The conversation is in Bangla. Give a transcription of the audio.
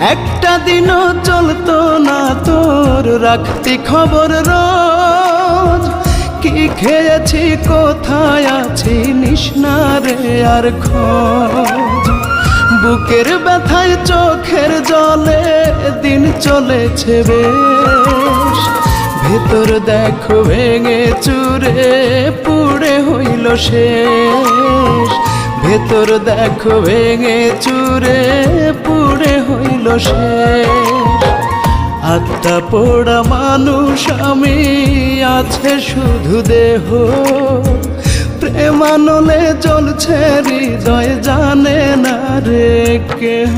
একটা দিনও চলতো না তোর রাখতি খবর রোজ। কি খেয়েছি কোথায় আছি নিস না রে আর খোঁজ। বুকের ব্যথায় চোখের জলে দিন চলেছে বেশ, ভেতর দেখো ভেঙে চুরে পুড়ে হইল শেষ। ভেতর দেখো ভেঙে চুরে পুড়ে হইল শেষ। আত্মা পোড়া মানুষ আমি, আছে শুধু দেহ। প্রেমানলে জ্বলছে হৃদয়, জানে না রে কেহ।